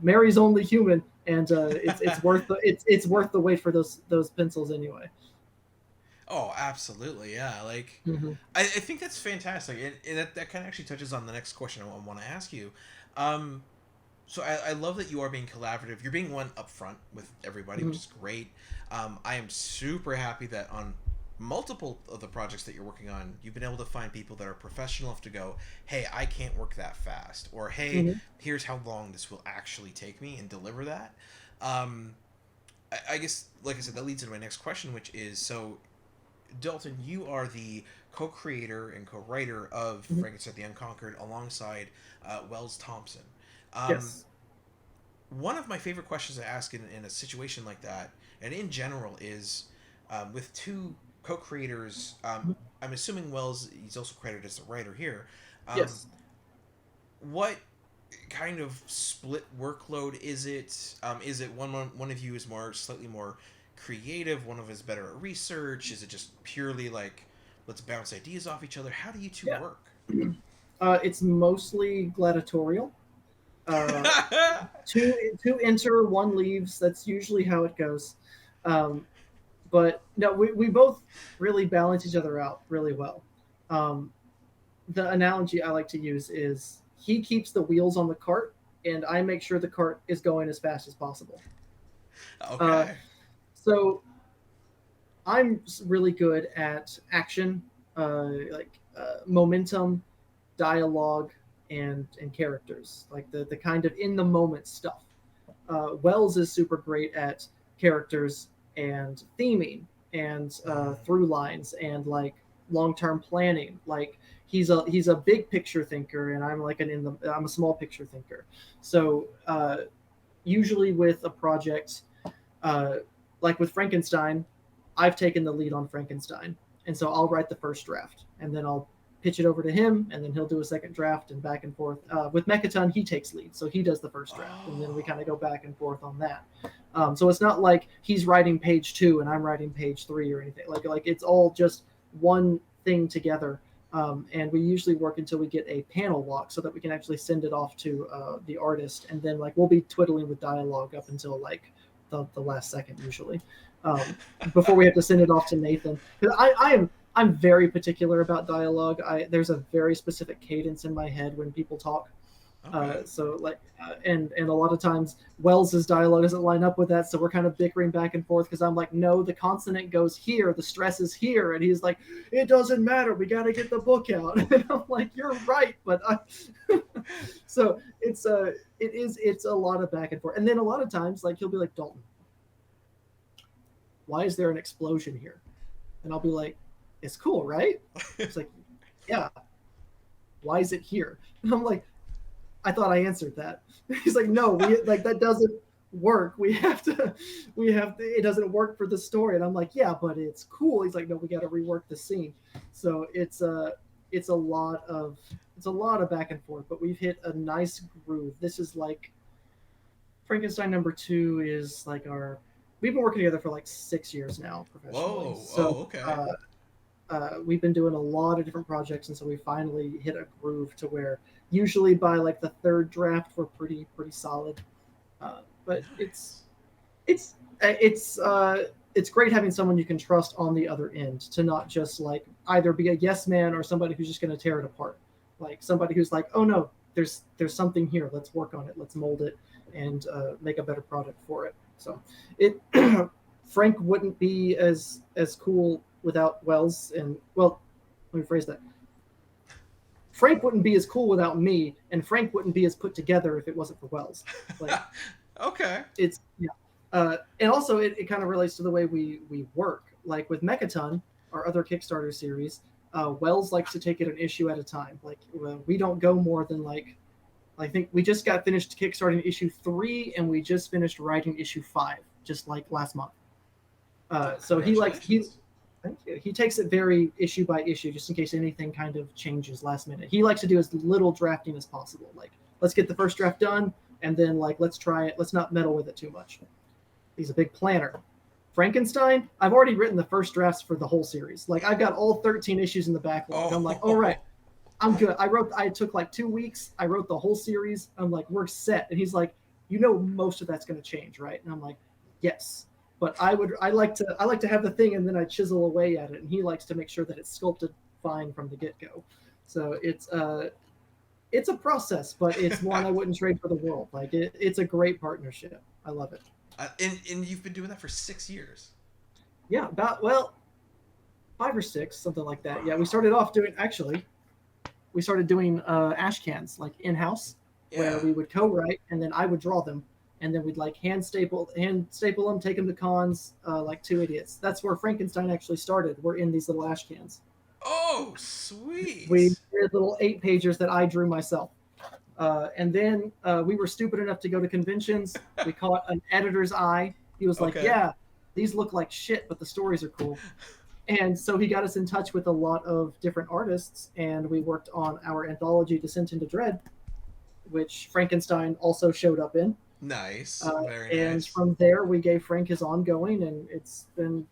C: Mary's only human, and it's worth the wait for those pencils anyway.
B: Oh, absolutely, yeah. Like,
C: Mm-hmm.
B: I think that's fantastic, and that kind of actually touches on the next question I want to ask you. Um, so I love that you are being collaborative. You're being one upfront with everybody,
C: Mm-hmm.
B: which is great. I am super happy that on multiple of the projects that you're working on, you've been able to find people that are professional enough to go, hey, I can't work that fast, or hey,
C: Mm-hmm.
B: here's how long this will actually take me, and deliver that. Um, I guess, like I said, that leads into my next question, which is so Dalton, you are the co-creator and co-writer of
C: Mm-hmm.
B: Frankenstein The Unconquered alongside Wells Thompson. Um,
C: Yes.
B: One of my favorite questions to ask in a situation like that, and in general, is with two co-creators.
C: Mhm.
B: I'm assuming Wells, he's also credited as the writer here. Um,
C: Yes.
B: what kind of split workload is it? Is it one of you is more slightly more creative, one of us better at research? Is it just purely like let's bounce ideas off each other? How do you two
C: Yeah.
B: work?
C: It's mostly gladiatorial. Uh, two enter, one leaves. That's usually how it goes. Um, but no, we both really balance each other out really well. Um, the analogy I like to use is he keeps the wheels on the cart, and I make sure the cart is going as fast as possible. Uh,
B: Okay.
C: so I'm really good at action, momentum, dialogue, and characters, like the kind of in the moment stuff. Wells is super great at characters and theming and
B: Mm,
C: through lines and like long term planning. Like he's a big picture thinker, and I'm a small picture thinker. So usually with a project, uh, like with Frankenstein, I've taken the lead on Frankenstein, and so I'll write the first draft, and then I'll pitch it over to him, and then he'll do a second draft and back and forth. With Mechaton, he takes lead, so he does the first draft, and then we kind
B: oh.
C: of go back and forth on that. So it's not like he's writing page 2 and I'm writing page 3 or anything. Like it's all just one thing together. And we usually work until we get a panel lock so that we can actually send it off to the artist, and then like we'll be twiddling with dialogue up until like the last second usually, before we have to send it off to Nathan. Because I'm very particular about dialogue. There's a very specific cadence in my head when people talk.
B: Okay.
C: So like, and a lot of times Wells's dialogue doesn't line up with that, so we're kind of bickering back and forth because I'm like, no, the consonant goes here, the stress is here, and he's like, it doesn't matter, we got to get the book out, and I'm like, you're right, but so it's a lot of back and forth, and then a lot of times like he'll be like, Dalton, why is there an explosion here? And I'll be like, it's cool, right? It's like, yeah, why is it here? And I'm like, I thought I answered that. He's like, no, that doesn't work. We have to, it doesn't work for the story. And I'm like, yeah, but it's cool. He's like, no, we got to rework the scene. So it's a lot of back and forth, but we've hit a nice groove. This is like Frankenstein #2 is like we've been working together for like 6 years now professionally.
B: Whoa.
C: So,
B: Okay.
C: we've been doing a lot of different projects, and so we finally hit a groove to where usually by like the third draft we're pretty solid. But
B: Nice.
C: it's great having someone you can trust on the other end to not just like either be a yes man or somebody who's just going to tear it apart. Like somebody who's like, oh no, there's something here. Let's work on it. Let's mold it and make a better product for it. So it Frank wouldn't be as cool without Wells. And well, let me phrase that. Frank wouldn't be as cool without me, and Frank wouldn't be as put together if it wasn't for Wells. Like,
B: Okay.
C: it's and also it kind of relates to the way we work. Like with Mechaton, our other Kickstarter series, Wells likes to take it an issue at a time. Like we don't go more than like, I think we just got finished kickstarting issue 3, and we just finished writing issue 5 just like last month. So thank you. He takes it very issue by issue, just in case anything kind of changes last minute. He likes to do as little drafting as possible. Like, let's get the first draft done, and then like let's try it. Let's not meddle with it too much. He's a big planner. Frankenstein, I've already written the first drafts for the whole series. Like I've got all 13 issues in the backlog. I'm like, all right, I'm good. I took like 2 weeks. I wrote the whole series. I'm like, we're set. And he's like, most of that's going to change, right? And I'm like, yes. But I like to have the thing, and then I chisel away at it, and he likes to make sure that it's sculpted fine from the get-go. So it's a process, but it's one I wouldn't trade for the world. Like it's a great partnership. I love it.
B: And you've been doing that for 6 years.
C: Yeah, about 5 or 6, something like that. Yeah, we started off doing ash cans like in-house, where we would co-write, and then I would draw them. And then we'd like hand staple them, take them to cons like 2 idiots. That's where Frankenstein actually started. We're in these little ash cans.
B: Oh, sweet.
C: We did little 8-pagers that I drew myself. And then we were stupid enough to go to conventions. We caught an editor's eye. He was like, yeah, these look like shit, but the stories are cool. And so he got us in touch with a lot of different artists, and we worked on our anthology, Descent into Dread, which Frankenstein also showed up in.
B: Nice. Very nice.
C: And from there, we gave Frank his ongoing, and it's been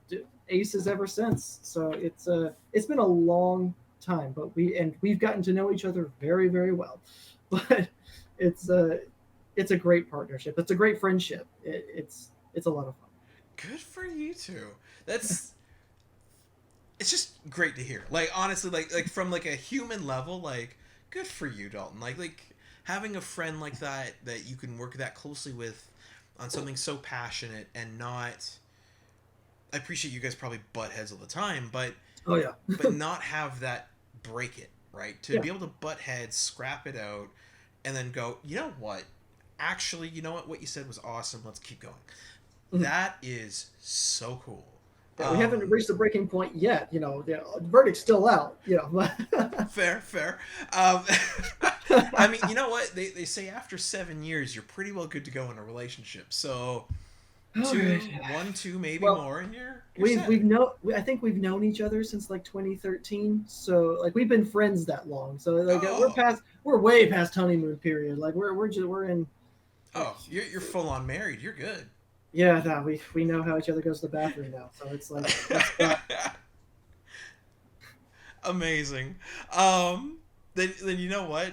C: aces ever since. So it's been a long time, but we've gotten to know each other very, very well. But it's a great partnership. It's a great friendship. It's a lot of fun.
B: Good for you two. It's just great to hear. Like honestly, like from like a human level, like good for you, Dalton. Like having a friend like that you can work that closely with on something so passionate and not. I appreciate you guys probably butt heads all the time, but
C: oh yeah,
B: but not have that break it, right? To be able to butt heads, scrap it out, and then go, you know what? Actually, you know what you said was awesome. Let's keep going. Mm-hmm. That is so cool.
C: Yeah, we haven't reached the breaking point yet. The verdict's still out.
B: Fair. I mean, you know what? They say after 7 years, you're pretty well good to go in a relationship. So, 2, maybe more, and you're
C: I think we've known each other since like 2013. So like we've been friends that long. So like we're way past honeymoon period. Like we're in.
B: Oh, you're full on married. You're good.
C: Yeah, no, we know how each other goes to the bathroom now. So it's like
B: amazing. Then you know what?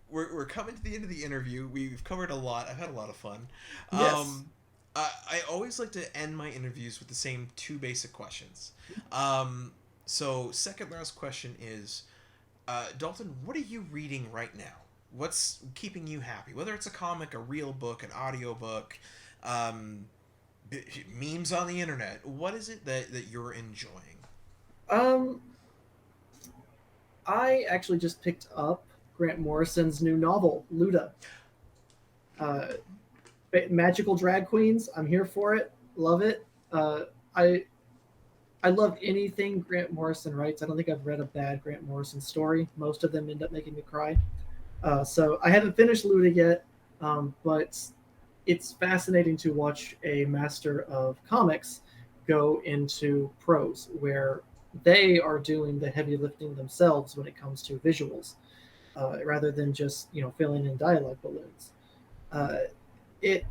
B: We're coming to the end of the interview. We've covered a lot. I've had a lot of fun.
C: Yes.
B: I always like to end my interviews with the same 2 basic questions. So second last question is, Dalton, what are you reading right now? What's keeping you happy? Whether it's a comic, a real book, an audio book, memes on the internet. What is it that you're enjoying?
C: I actually just picked up Grant Morrison's new novel, Luda. Magical drag queens. I'm here for it. Love it. I love anything Grant Morrison writes. I don't think I've read a bad Grant Morrison story. Most of them end up making me cry. So I haven't finished Luda yet, but it's fascinating to watch a master of comics go into prose where they are doing the heavy lifting themselves when it comes to visuals, rather than just filling in dialogue balloons. Uh, it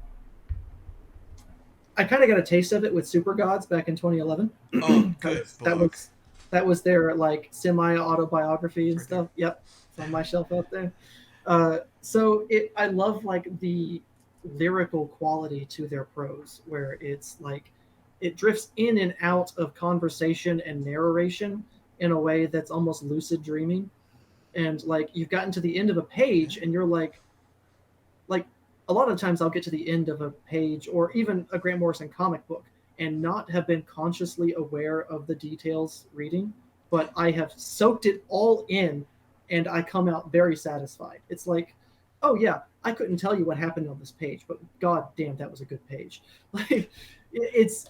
C: I kind of got a taste of it with Super Gods back in 2011.
B: Oh, good
C: that
B: book.
C: was their like semi autobiography and
B: It's right
C: stuff. Yep, it's on my shelf out there. So I love like the lyrical quality to their prose, where it's like it drifts in and out of conversation and narration in a way that's almost lucid dreaming. And like you've gotten to the end of a page, and you're like a lot of times I'll get to the end of a page or even a Grant Morrison comic book and not have been consciously aware of the details reading, but I have soaked it all in and I come out very satisfied. It's like, oh yeah, I couldn't tell you what happened on this page, but god damn, that was a good page. Like it's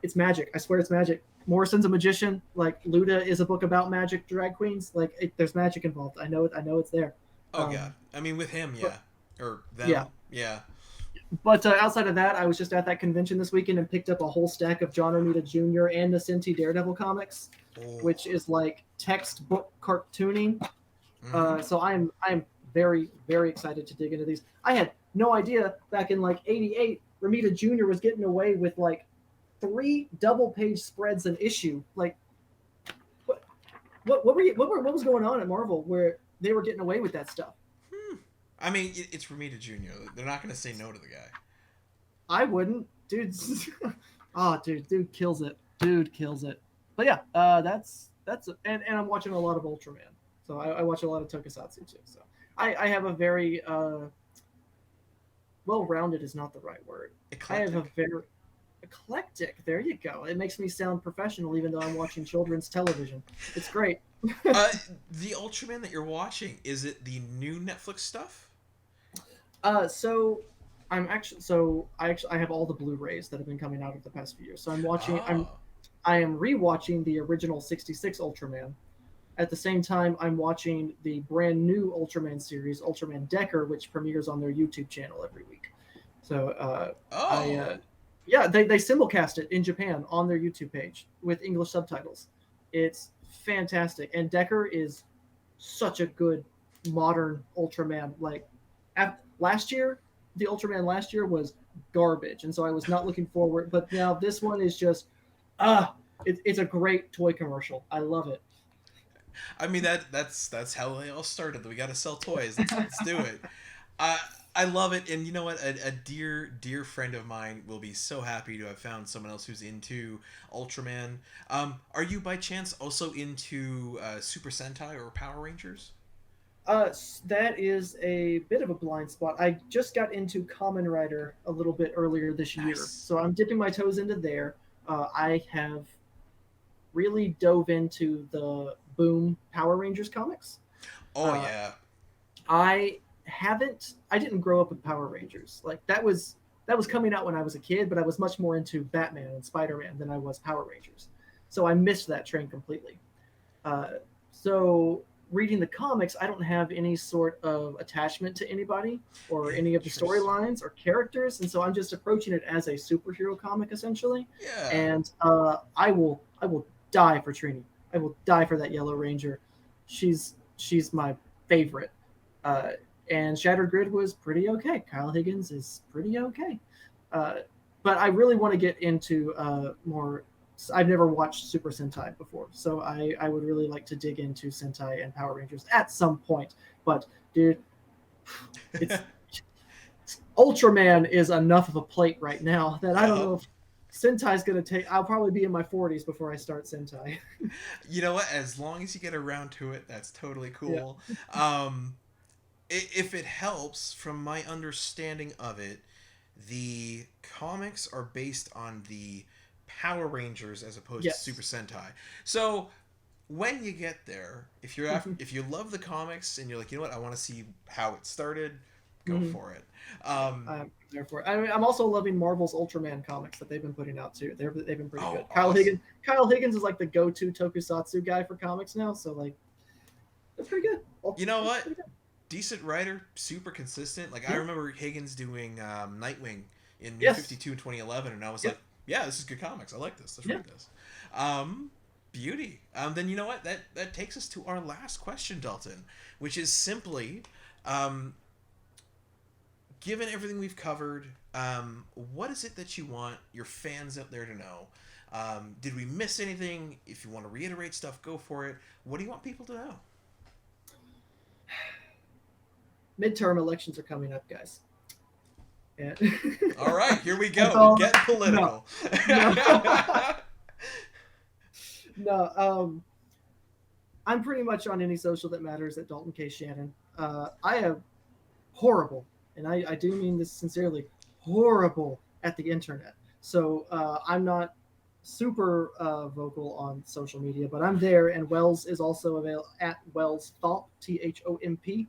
C: it's magic. I swear it's magic. Morrison's a magician. Like Luda is a book about magic drag queens. Like there's magic involved. I know it's there.
B: Oh yeah, I mean with him, yeah, or them,
C: Yeah.
B: yeah.
C: But outside of that, I was just at that convention this weekend and picked up a whole stack of John Romita Jr. and Nascenti Daredevil comics,
B: Oh.
C: which is like textbook cartooning.
B: Mhm.
C: So I'm very very excited to dig into these. I had no idea back in like '88 Romita Jr. was getting away with like 3 double page spreads an issue. Like what was going on at Marvel where they were getting away with that stuff?
B: I mean, it's Romita Jr. They're not going to say no to the guy.
C: I wouldn't, dude. Oh, dude kills it. Dude kills it. But yeah, that's and I'm watching a lot of Ultraman, so I watch a lot of Tokusatsu too. So I have a very well-rounded is not the right word. I have a
B: Eclectic.
C: very eclectic. There you go. It makes me sound professional, even though I'm watching children's television. It's great.
B: The Ultraman that you're watching, is it the new Netflix stuff?
C: So I have all the Blu-rays that have been coming out of the past few years. So
B: Oh.
C: I am rewatching the original 66 Ultraman. At the same time, I'm watching the brand new Ultraman series, Ultraman Decker, which premieres on their YouTube channel every week. So
B: Oh.
C: yeah, they simulcast it in Japan on their YouTube page with English subtitles. It's fantastic, and Decker is such a good modern Ultraman. Like last year, the Ultraman last year was garbage, and so I was not looking forward. But now this one is just it's a great toy commercial. I love it.
B: I mean that's how they all started. We got to sell toys. Let's do it. I I love it, and you know what? A dear friend of mine will be so happy to have found someone else who's into Ultraman. Are you by chance also into Super Sentai or Power Rangers?
C: That is a bit of a blind spot. I just got into Kamen Rider a little bit earlier this year,
B: Nice.
C: so I'm dipping my toes into there. I have really dove into the Boom Power Rangers comics.
B: Oh
C: Uh,
B: yeah.
C: I didn't grow up with Power Rangers. Like that was coming out when I was a kid, but I was much more into Batman and Spider-Man than I was Power Rangers. So I missed that train completely. Uh, so reading the comics, I don't have any sort of attachment to anybody or any of the
B: Interesting.
C: storylines or characters, and so I'm just approaching it as a superhero comic essentially.
B: Yeah.
C: And I will die for Trini. I will die for that Yellow Ranger. She's my favorite. Uh, and Shattered Grid was pretty okay. Kyle Higgins is pretty okay. Uh, but I really want to get into more. I've never watched Super Sentai before, so I would really like to dig into Sentai and Power Rangers at some point. But dude, it's Ultraman is enough of a plate right now that I don't
B: Yep.
C: know if Sentai's gonna take. I'll probably be in my 40s before I start Sentai.
B: You know what? As long as you get around to it, that's totally
C: Yeah.
B: cool. If it helps, from my understanding of it, the comics are based on the Power Rangers as opposed to Super
C: Yes.
B: Sentai. So when you get there,
C: Hmm.
B: if you love the comics and you're like, you know what, I want to see how it started, go
C: Hmm.
B: for it. Um,
C: Therefore, I'm also loving Marvel's Ultraman comics that they've been putting out too. They've been pretty good.
B: oh, awesome.
C: Kyle Higgins is like the go-to Tokusatsu guy for comics now. So like, That's pretty good.
B: You know what? Decent writer, super consistent. Like, I remember Higgins doing Nightwing in New 52 in 2011, and I was like, yeah, this is good comics. I like this. Let's read this. Beauty. Then you know what? That takes us to our last question, Dalton, which is simply, given everything we've covered, what is it that you want your fans out there to know? Did we miss anything? If you want to reiterate stuff, go for it. What do you want people to know?
C: Midterm elections are coming up, guys. And
B: all right, here we go. Get political.
C: No, I'm pretty much on any social that matters at Dalton K. Shannon. I am horrible, and I do mean this sincerely, horrible at the internet. So I'm not super vocal on social media, but I'm there, and Wells is also available at Wells Thomp, Thomp.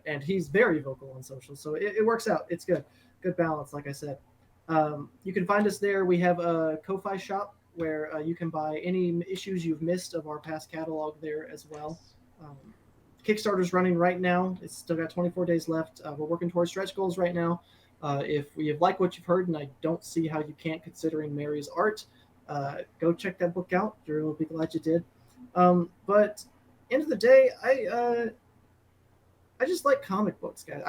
C: And he's very vocal on social, so it works out. It's good balance, like I said. You can find us there. We have a Ko-Fi shop where you can buy any issues you've missed of our past catalog there as well. Kickstarter's running right now. It's still got 24 days left. We're working towards stretch goals right now. If you like what you've heard, and I don't see how you can't considering Mary's art, go check that book out. You'll be glad you did. But end of the day, I just like comic books, guys.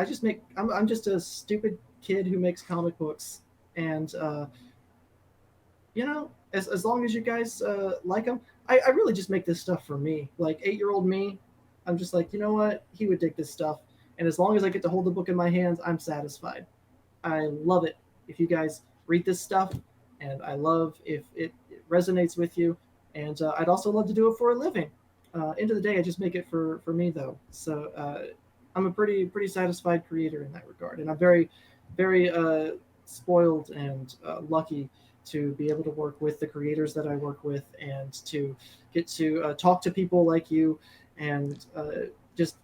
C: I'm just a stupid kid who makes comic books, and as long as you guys like them, I really just make this stuff for me. Like 8-year-old me, I'm just like, you know what? He would dig this stuff, and as long as I get to hold the book in my hands, I'm satisfied. I love it if you guys read this stuff, and I love if it resonates with you, and I'd also love to do it for a living. End of the day, I just make it for me, though. So I'm a pretty satisfied creator in that regard, and I'm very, very spoiled and lucky to be able to work with the creators that I work with, and to get to talk to people like you, and just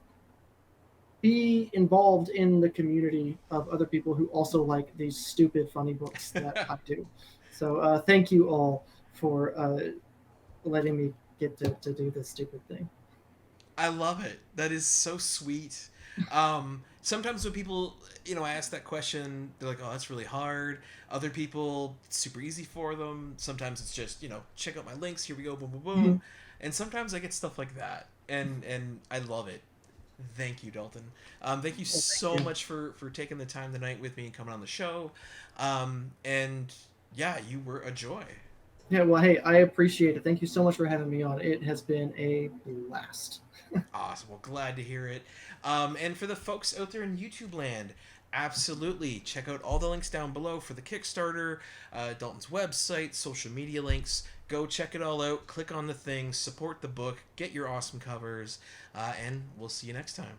C: be involved in the community of other people who also like these stupid, funny books that I do. So thank you all for letting me get to do this stupid thing.
B: I love it. That is so sweet. Sometimes when people, I ask that question, they're like, oh, that's really hard. Other people, it's super easy for them. Sometimes it's just, check out my links. Here we go. Boom, boom, boom. Mm-hmm. And sometimes I get stuff like that. And I love it. Thank you, Dalton. Thank you so much for taking the time tonight with me and coming on the show. And yeah, you were a joy.
C: Yeah, well, hey, I appreciate it. Thank you so much for having me on. It has been a blast.
B: Awesome. Well, glad to hear it. And for the folks out there in YouTube land, absolutely check out all the links down below for the Kickstarter, Dalton's website, social media links. Go check it all out. Click on the things, support the book, get your awesome covers, and we'll see you next time.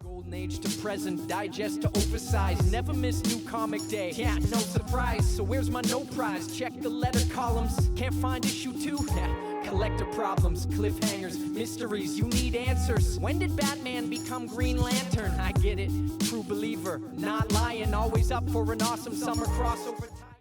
A: Golden age to present, digest to oversize. Never miss new comic day. Yeah, no surprise. So where's my no prize? Check the letter columns. Can't find issue 2? Yeah. Collector problems, cliffhangers, mysteries. You need answers. When did Batman become Green Lantern? I get it. True believer, not lying. Always up for an awesome summer crossover time.